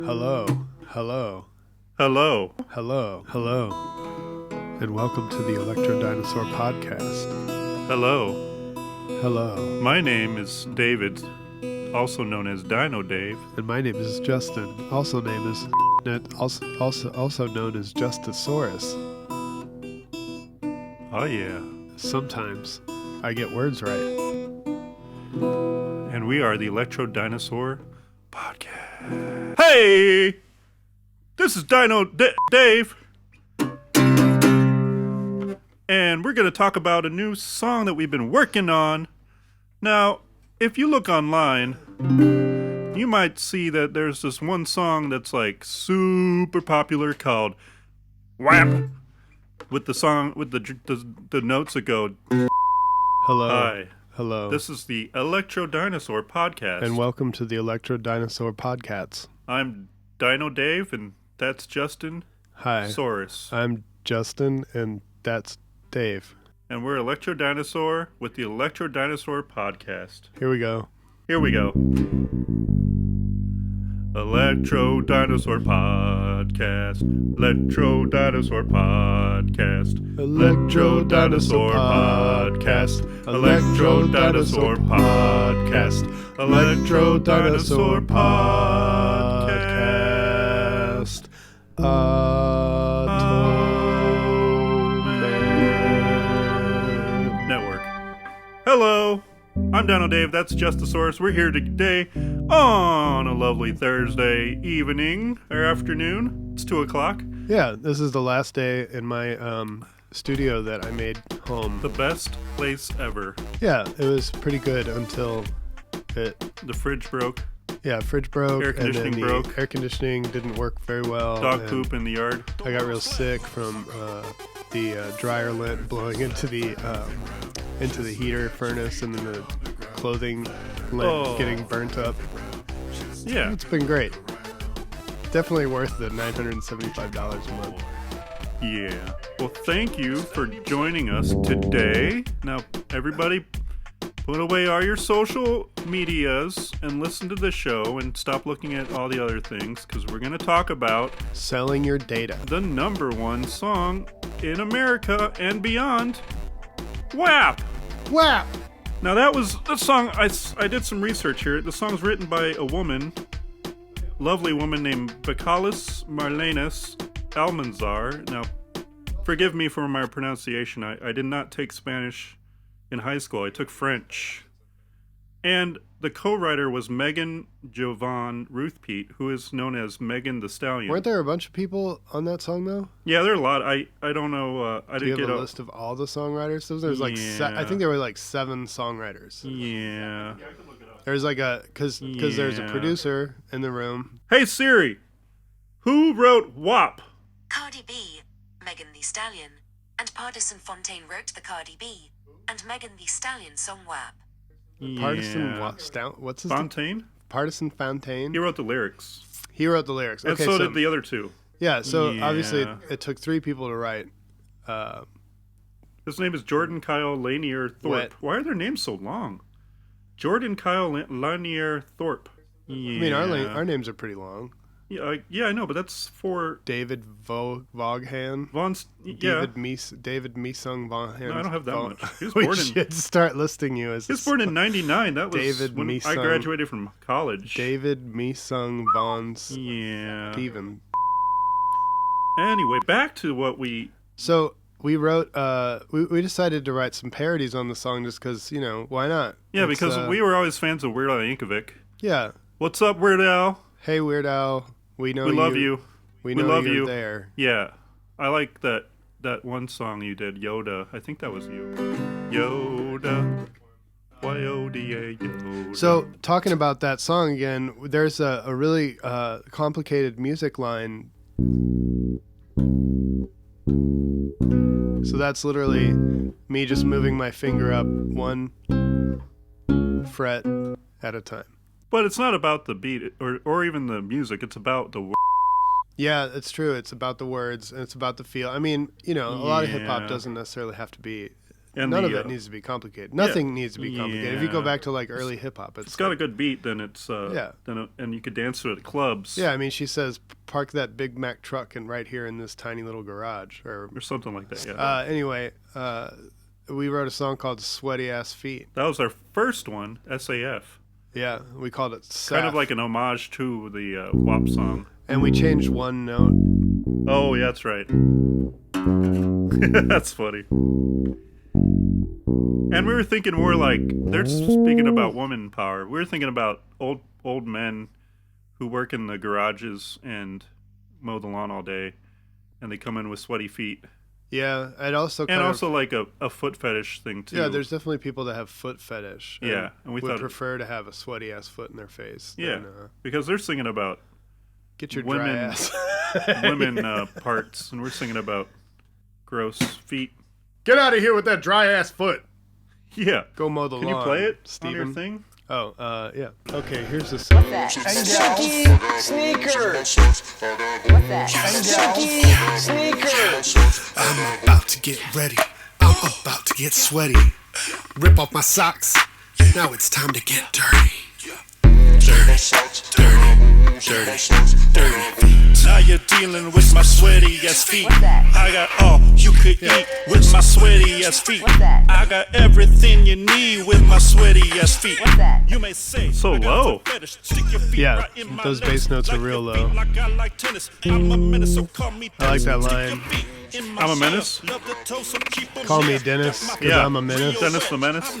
Hello, hello, Hello. hello, hello, and welcome to the Elektrodinosaur Podcast. Hello. Hello, My name is David, also known as Dino Dave. and my name is Justin, also known as Justasurus. Oh yeah. Sometimes I get words right. And we are the Elektrodinosaur Podcast. Hey! This is Dino Dave. And we're going to talk about a new song that we've been working on. Now, if you look online, you might see that there's this one song that's like super popular called WAP. With the song, with the notes that go, Hello, hi. hello, This is the Elektrodinosaur Podcast. and welcome to the Elektrodinosaur Podcast. I'm Dino Dave, and that's Justin Hi, Saurus. I'm Justin, and that's Dave. And we're Elektrodinosaur with the Elektrodinosaur Podcast. Here we go. Here we go. Elektrodinosaur Podcast. Elektrodinosaur Podcast. Elektrodinosaur Podcast. Elektrodinosaur Podcast. Elektrodinosaur Podcast. Network. Hello, I'm Dino Dave, that's Justasurus. We're here today on a lovely Thursday evening or afternoon. It's 2 o'clock. Yeah, this is the last day in my studio that I made home. The best place ever. Yeah, it was pretty good until it, The fridge broke. fridge broke. Air conditioning and then the broke. Air conditioning didn't work very well. Dog and poop in the yard. I got real sick from the dryer lint blowing into the heater furnace, and then the clothing lint getting burnt up. Yeah. It's been great. Definitely worth the $975 a month. Yeah. Well, thank you for joining us today. Now, everybody, put away all your social medias and listen to the show and stop looking at all the other things, because we're going to talk about Selling your data. the number one song in America and beyond, WAP. Wow! Now, that was the song, I did some research here. The song's written by a woman, lovely woman named Bakalis Marlenis Almanzar. Now, forgive me for my pronunciation. I did not take Spanish in high school. I took French. And the co-writer was Megan Jovan Ruthpete, who is known as Megan the Stallion. Weren't there a bunch of people on that song, though? Yeah, there are a lot. I don't know. I Do you didn't have get a list of all the songwriters? So there's like I think there were like 7 songwriters. Yeah. There's like because there's a Yeah. producer in the room. Hey Siri, who wrote WAP? Cardi B, Megan Thee Stallion, and Pardison Fontaine wrote the Cardi B and Megan Thee Stallion song WAP. Partisan Yeah. what's his Fontaine? Partisan Fontaine. He wrote the lyrics. He wrote the lyrics. And Okay, so did the other two. yeah. So Yeah. obviously it took 3 people to write. His name is Jordan Kyle Lanier Thorpe. Wet. Why are their names so long? Jordan Kyle Lanier Thorpe. Yeah. I mean, our names are pretty long. Yeah, I know, but that's for David Voghan. Von. Yeah. David Misung Voghan. No, I don't have that much. He was We born in. should start listing you as He was born in '99. That was David when I Misung- graduated from college. David Misung Von Yeah. Steven. Anyway, back to what we. So we wrote. We decided to write some parodies on the song just because why not? Yeah, It's, because we were always fans of Weird Al Yankovic. Yeah. What's up, Weird Al? Hey, Weird Al. We know We love you. We We know love you're you. there. Yeah, I like that one song you did, Yoda. I think that was you. Yoda. Y-O-D-A, Yoda. So talking about that song again, there's a really complicated music line. So that's literally me just moving my finger up 1 fret at a time. But it's not about the beat or even the music. It's about the Yeah, it's true. It's about the words and it's about the feel. I mean, a lot of hip hop Yeah. doesn't necessarily have to be And none of it needs to be complicated. Nothing needs to be complicated. If you go Yeah. back to like early hip hop, It's got a good beat, then it's and you could dance to it at clubs. Yeah, I mean, she says, "Park that Big Mac truck and right here in this tiny little garage," or something like that. Yeah. Anyway, we wrote a song called "Sweaty Ass Feet." That was our first one, SAF. Yeah, we called it SAF. Kind of like an homage to the WAP song. And we changed one note. Oh, yeah, that's right. That's funny. And we were thinking more like, they're speaking about woman power. We were thinking about old men who work in the garages and mow the lawn all day, and they come in with sweaty feet. Yeah, I'd also like a foot fetish thing too. Yeah, there's definitely people that have foot fetish. Yeah, and we would thought prefer to have a sweaty ass foot in their face. Yeah, than, because they're singing about get your dry ass women parts, and we're singing about gross feet. Get out of here with that dry ass foot. Yeah, go mow the lawn. Can you play it, Steven? On your thing? Oh, yeah. Okay, here's the song. What's that? Chunky sneaker. What's that? Chunky sneaker. I'm about to get ready. I'm about to get sweaty. Rip off my socks. Now it's time to get dirty. Dirty. Now you're dealing with my sweaty ass feet. I got all you could eat with my sweaty ass feet. I got everything you need with my sweaty ass feet. You may say so low. Yeah, those bass notes are real low. I like that line. I'm a menace. Call me Dennis, because I'm a menace. Dennis the Menace.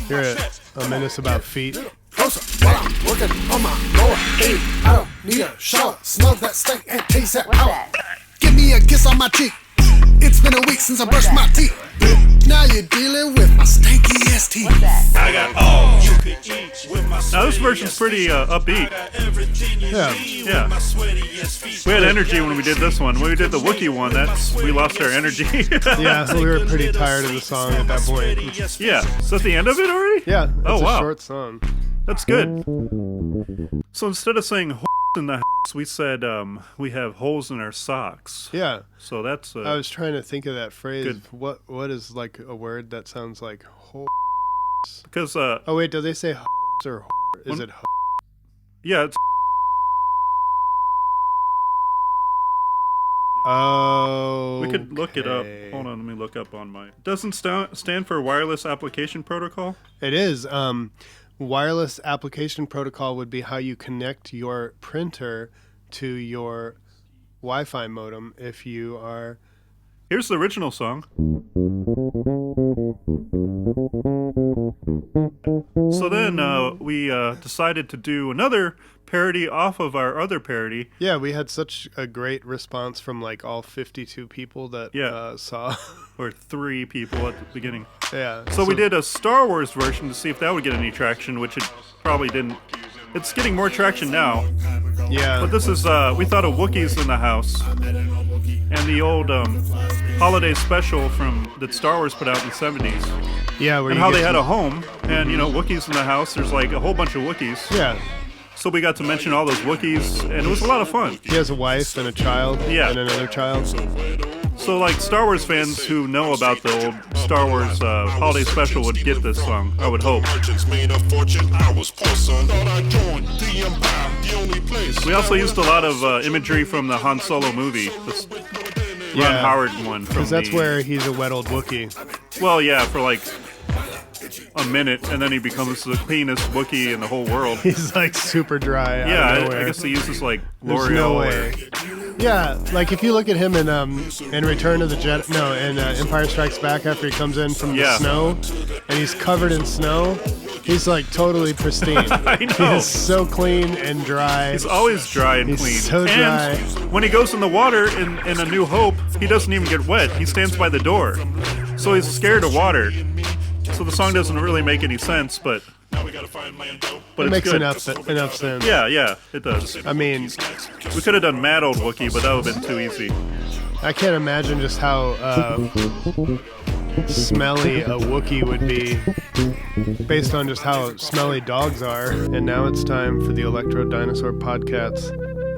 You're a menace about feet. Closer while I'm working on my lower eight. I don't need a shower. Smell that stank and taste that power. Give me a kiss on my cheek. It's been a week since I brushed my teeth. Now you're dealing with my stanky ass teeth. I got all you could eat with my now this version's pretty upbeat. Yeah. We had energy when we did this one. When we did the Wookiee one, we lost our energy. Yeah, we were pretty tired of the song at that point. Yeah. Is that the end of it already? Yeah. It's wow. A short song. That's good. So instead of saying in the house, we said we have holes in our socks. Yeah. So that's. I was trying to think of that phrase. Good. What is like a word that sounds like holes? Because. Oh wait, do they say or is it? Yeah. It's. Oh. We could look it up. Hold on, let me look up on my. Doesn't stand for Wireless Application Protocol. It is. Wireless application protocol would be how you connect your printer to your Wi-Fi modem if you are... Here's the original song. So then we decided to do another parody off of our other parody. Yeah, we had such a great response from like all 52 people that saw. Or 3 people at the beginning. Yeah. So we did a Star Wars version to see if that would get any traction, which it probably didn't. It's getting more traction now. Yeah. But this is, we thought of Wookiees in the House. And the old holiday special that Star Wars put out in the 70s. Yeah, where and how they had a home. And, Wookiees in the House. There's like a whole bunch of Wookiees. Yeah. So we got to mention all those Wookiees, and it was a lot of fun. He has a wife and a child. Yeah. And another child. So, like, Star Wars fans who know about the old Star Wars holiday special would get this song, I would hope. We also used a lot of imagery from the Han Solo movie, the Ron Howard one. Because that's where he's a wet old Wookie. Well, yeah, for like a minute, and then he becomes the cleanest Wookiee in the whole world. He's like super dry. Yeah, I guess he uses like L'Oreal. There's no way. Yeah, like if you look at him in Return of the Jedi, in Empire Strikes Back, after he comes in from the snow, and he's covered in snow, he's like totally pristine. I know. He's so clean and dry. He's always dry and clean. So dry. And when he goes in the water in A New Hope, he doesn't even get wet. He stands by the door, so he's scared of water. So the song doesn't really make any sense, but it makes enough sense. Yeah, it does. I mean, we could have done Mad Old Wookie, but that would have been too easy. I can't imagine just how smelly a Wookiee would be based on just how smelly dogs are. And now it's time for the Elektrodinosaur Podcast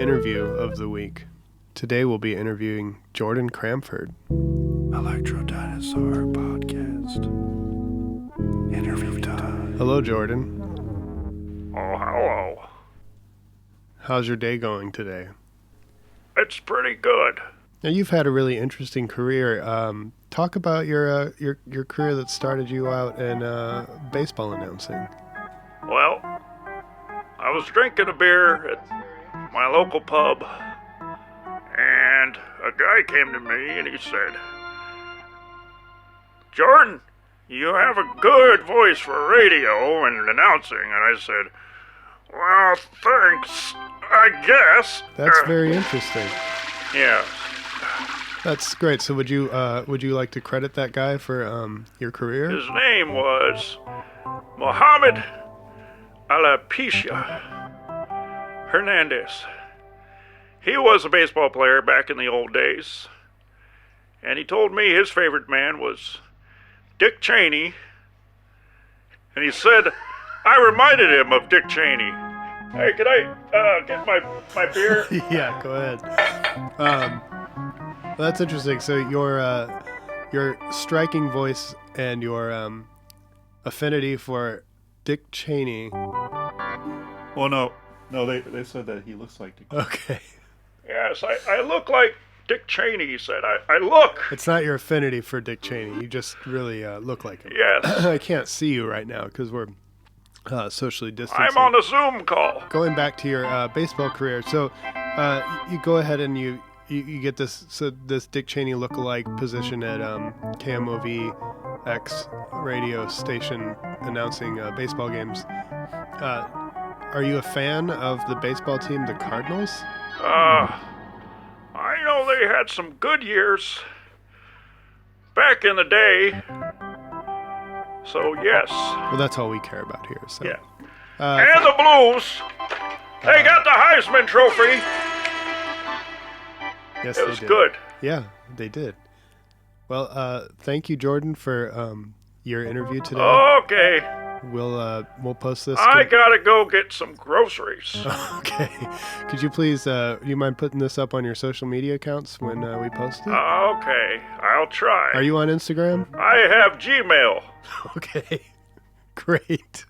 interview of the week. Today we'll be interviewing Jordan Cramford. Elektrodinosaur Podcast. Interview time. Hello, Jordan. Oh, hello. How's your day going today? It's pretty good. Now, you've had a really interesting career. Talk about your career that started you out in baseball announcing. Well, I was drinking a beer at my local pub, and a guy came to me and he said, "Jordan, you have a good voice for radio and announcing." And I said, "Well, thanks, I guess." That's very interesting. Yeah. That's great. So would you like to credit that guy for your career? His name was Mohammed Alapisha Hernandez. He was a baseball player back in the old days, and he told me his favorite man was Dick Cheney, and he said I reminded him of Dick Cheney. Hey, can I get my beer? Yeah, go ahead. Well, that's interesting. So your striking voice and your affinity for Dick Cheney. Well, no, they said that he looks like Dick. Okay. Yes, I look like Dick Cheney, he said. I look. It's not your affinity for Dick Cheney. You just really look like him. Yes. I can't see you right now because we're socially distancing. I'm on a Zoom call. Going back to your baseball career, so you go ahead and you get this Dick Cheney lookalike position at KMOV X radio station announcing baseball games. Are you a fan of the baseball team, the Cardinals? I know they had some good years back in the day. So, yes. Well, that's all we care about here. So. Yeah. And the Blues. They got the Heisman Trophy. Yes, it they was did. good. Yeah, they did. Well, Oh. thank you, Jordan, for your interview today. Okay. We'll post this. I gotta go get some groceries. Okay. Could you please, do you mind putting this up on your social media accounts when we post it? Okay, I'll try. Are you on Instagram? I have Gmail. Okay. Great.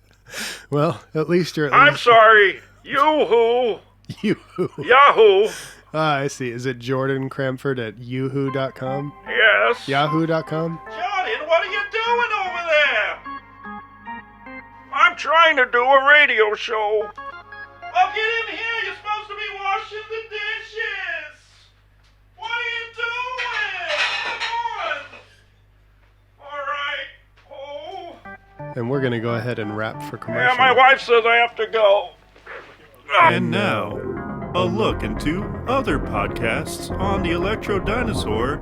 Well, at least you're. I'm sorry. Yahoo. Yahoo. Ah, I see. Is it Jordan Cramford at yahoo.com? Yes. Yahoo.com? Jordan, what are you doing over there? I'm trying to do a radio show. Well, get in here. You're supposed to be washing the dishes. What are you doing? Come on. All right. Oh. And we're going to go ahead and wrap for commercial. Yeah, my wife says I have to go. And now, a look into other podcasts on the Elektrodinosaur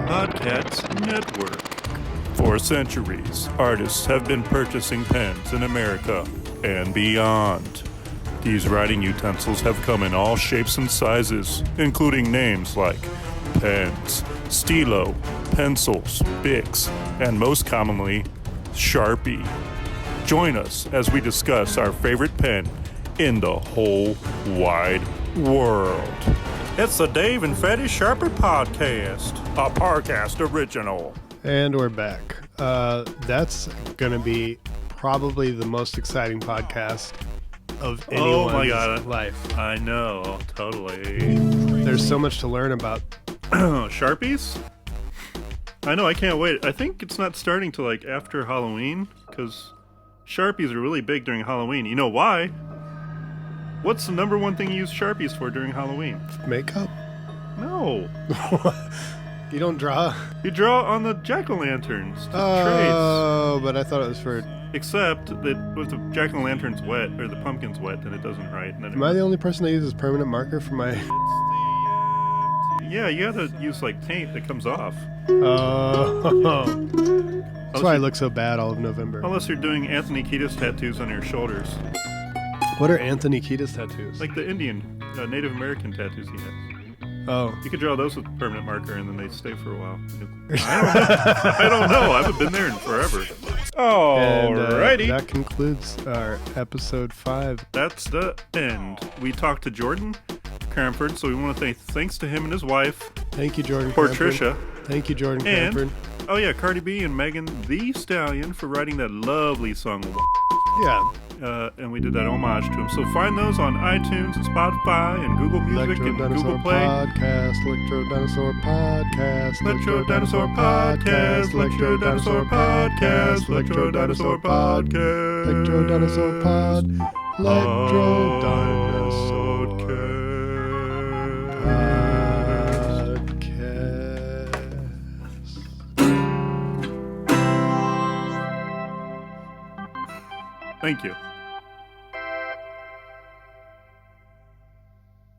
Podcast Network. For centuries, artists have been purchasing pens in America and beyond. These writing utensils have come in all shapes and sizes, including names like pens, stilo, pencils, Bics, and most commonly, Sharpie. Join us as we discuss our favorite pen in the whole wide world. It's the Dave and Fetty Sharper Podcast, a Parcast original. And we're back. That's going to be probably the most exciting podcast of anyone's life. I know, totally. There's so much to learn about. Sharpies? I know, I can't wait. I think it's not starting till like after Halloween, because Sharpies are really big during Halloween. You know why? What's the number one thing you use Sharpies for during Halloween? Makeup? No. You don't draw? You draw on the jack-o'-lanterns to Oh, but I thought it was for... trace. Except that if the jack-o'-lantern's wet, or the pumpkin's wet, then it doesn't write. And then Am I the only person that uses permanent marker for my... Yeah, you gotta use like paint that comes off. Oh. That's why I look so bad all of November. Unless you're doing Anthony Kiedis tattoos on your shoulders. What are Anthony Kiedis tattoos? Like the Indian, Native American tattoos he has. Oh. You could draw those with permanent marker and then they stay for a while. I don't know. I haven't been there in forever. Alrighty. That concludes our episode 5. That's the end. We talked to Jordan Cramford, so we want to say thanks to him and his wife Thank you, Jordan Poor Cramford. Trisha. Thank you, Jordan And, Cramford. oh yeah, Cardi B and Megan Thee Stallion for writing that lovely song. Yeah. And we did that homage to him. So find those on iTunes and Spotify and Google Music and Google Play. Elektrodinosaur Podcast. Elektrodinosaur Podcast. Elektrodinosaur Podcast. Elektrodinosaur Podcast. Elektrodinosaur Pod. Elektrodinosaur Podcast. Thank you.